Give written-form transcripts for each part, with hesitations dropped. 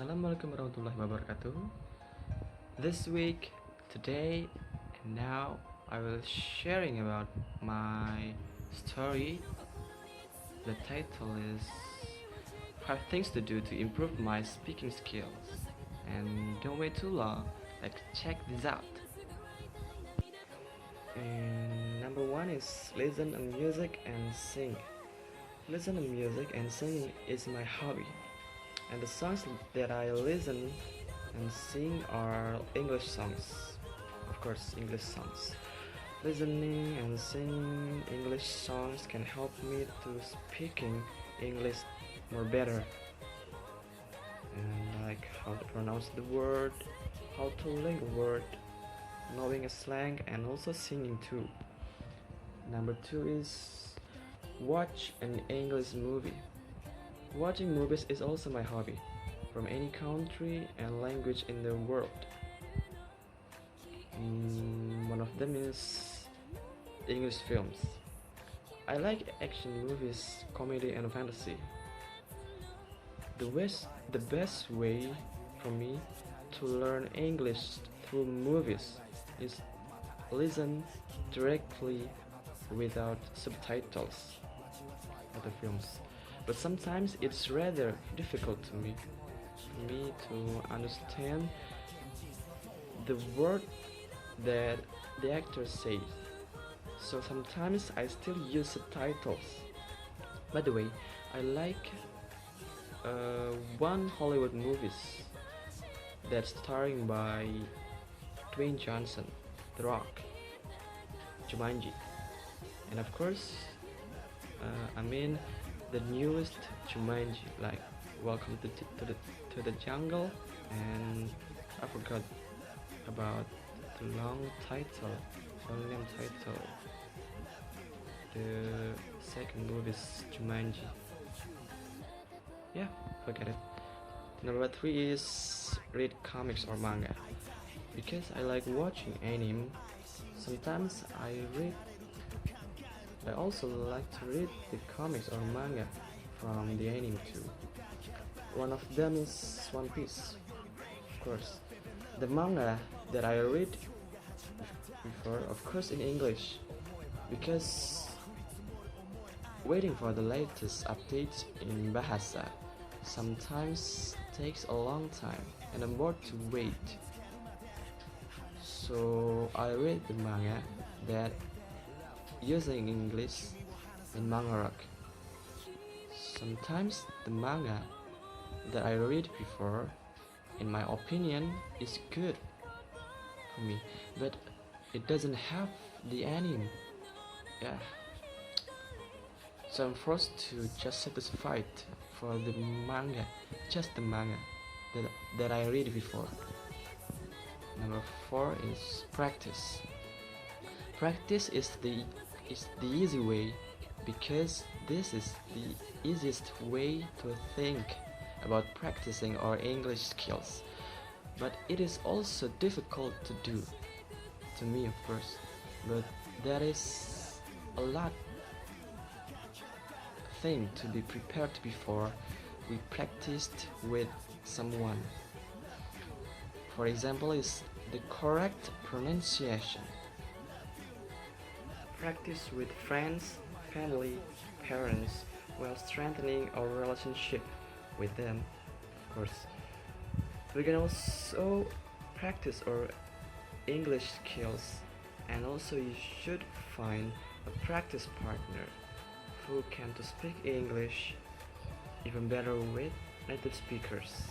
Assalamualaikum warahmatullahi wabarakatuh. This week, today, and now I will sharing about my story. The title is 5 things to do to improve my speaking skills. And don't wait too long, let's check this out. And number one is listen to music and sing. Listen to music and singing is my hobby. And the songs that I listen and sing are English songs. Of course, English songs. Listening and singing English songs can help me to speaking English more better. And like how to pronounce the word, how to link a word, knowing a slang and also singing too. Number two is watch an English movie. Watching movies is also my hobby, from any country and language in the world. One of them is English films. I like action movies, comedy and fantasy. The best way for me to learn English through movies is listen directly without subtitles of the films. But sometimes it's rather difficult for me to understand the word that the actor says. So sometimes I still use subtitles. By the way, I like one Hollywood movies that's starring by Dwayne Johnson, The Rock, Jumanji, and of course, the newest Jumanji, like Welcome to the Jungle, and I forgot about the long name title. The second movie is Jumanji. Yeah, forget it. Number three is read comics or manga. Because I like watching anime, sometimes I also like to read the comics or manga from the anime too. One of them is One Piece, of course. The manga that I read before, of course in English, because waiting for the latest updates in Bahasa sometimes takes a long time and I'm bored to wait. So I read the manga that using English in manga rock. Sometimes the manga that I read before, in my opinion, is good for me, but it doesn't have the anime. Yeah. So I'm forced to just satisfied for the manga, just the manga that I read before. Number four is practice. Practice is the easy way, because this is the easiest way to think about practicing our English skills. But it is also difficult to do, to me of course, but there is a lot thing to be prepared before we practiced with someone. For example, is the correct pronunciation. Practice with friends, family, parents while strengthening our relationship with them, of course. We can also practice our English skills, and also you should find a practice partner who can to speak English even better with native speakers.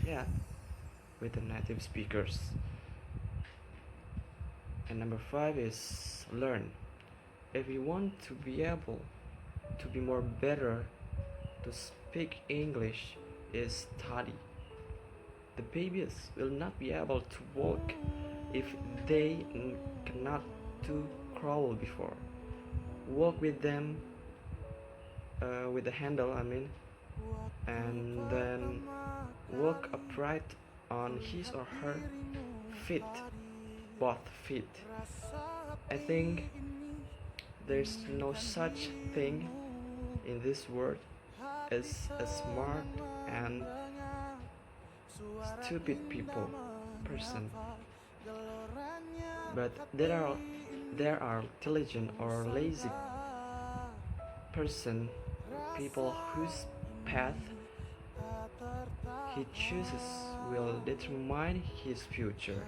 Yeah, with the native speakers. And number five is learn. If you want to be able to be more better to speak English, is study. The babies will not be able to walk if they cannot to crawl before. Walk with them with the handle, and then walk upright on his or her feet, both feet. I think there's no such thing in this world as a smart and stupid person, but there are intelligent or lazy person, people whose path he chooses will determine his future.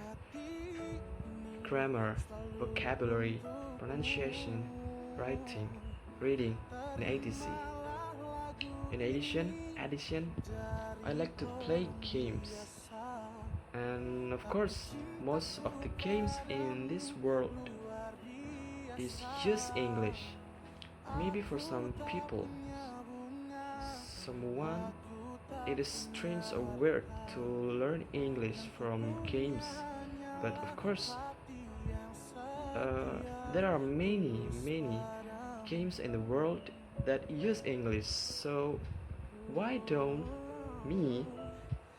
Grammar, vocabulary, pronunciation, writing, reading, and etc. In addition, I like to play games. And of course, most of the games in this world is just English. Maybe for some people, someone, it is strange or weird to learn English from games. But of course, there are many games in the world that use English. So why don't me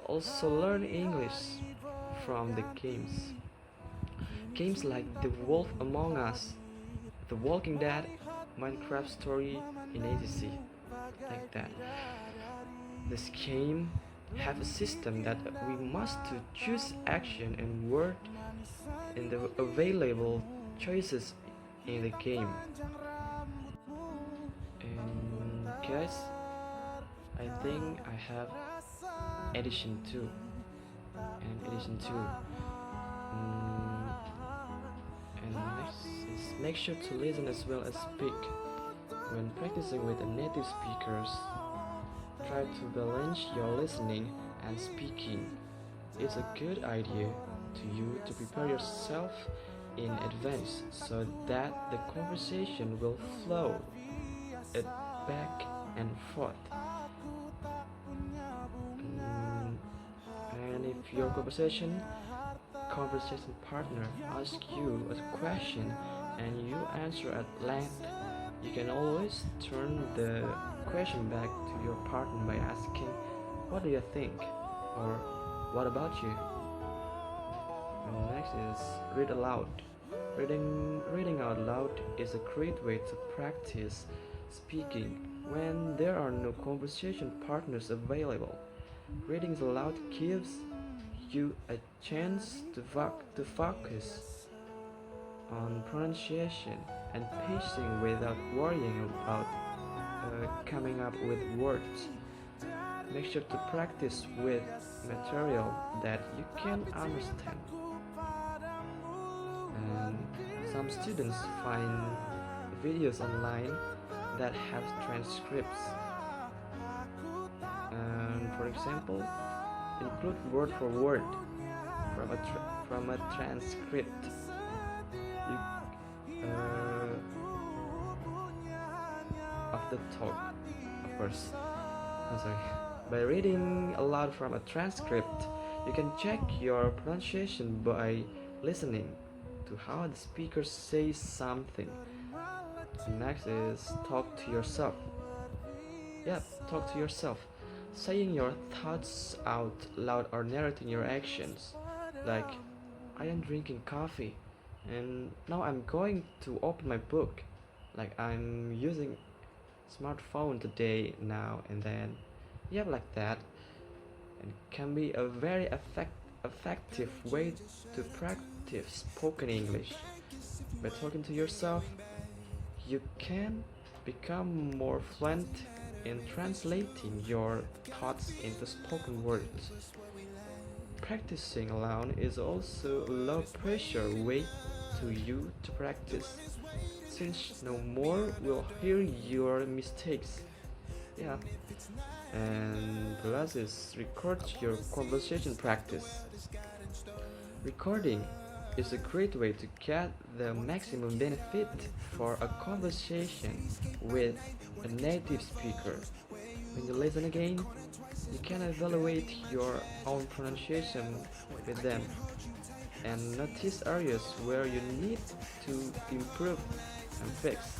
also learn English from the games? Games like The Wolf Among Us, The Walking Dead, Minecraft Story, and etc. Like that. This game have a system that we must to choose action and word in the available choices in the game. And guys, I think I have edition 2 and edition 2. And next is make sure to listen as well as speak. When practicing with the native speakers, try to balance your listening and speaking. It's a good idea to you to prepare yourself in advance so that the conversation will flow it back and forth. And if your conversation partner asks you a question and you answer at length, you can always turn the question back to your partner by asking, "What do you think?" or "What about you?" And next is read aloud. Reading out loud is a great way to practice speaking when there are no conversation partners available. Reading aloud gives you a chance to focus on pronunciation and pacing without worrying about coming up with words. Make sure to practice with material that you can understand. And some students find videos online that have transcripts. And for example, include word for word from a transcript. Of the talk, of course. I'm sorry. By reading aloud from a transcript, you can check your pronunciation by listening to how the speaker says something. Next is talk to yourself. Talk to yourself. Saying your thoughts out loud or narrating your actions. Like, I am drinking coffee and now I'm going to open my book. Like, I'm using smartphone today, now and then. Like that. And can be a very effective way to practice spoken English. By talking to yourself, you can become more fluent in translating your thoughts into spoken words. Practicing alone is also a low pressure way to you to practice, since no more will hear your mistakes. And the last is record your conversation practice. Recording is a great way to get the maximum benefit for a conversation with a native speaker. When you listen again, you can evaluate your own pronunciation with them and notice areas where you need to improve and fix.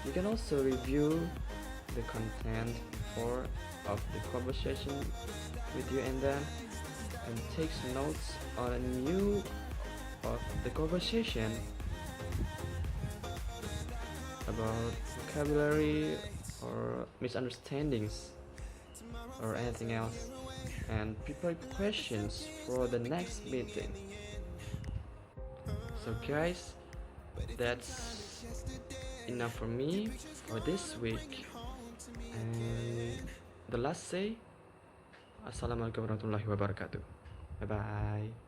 You can also review the content of the conversation with you and take notes on a new of the conversation about vocabulary or misunderstandings or anything else. and prepare questions for the next meeting. So guys, that's enough for me for this week. And the last say, Assalamualaikum warahmatullahi wabarakatuh. Bye bye.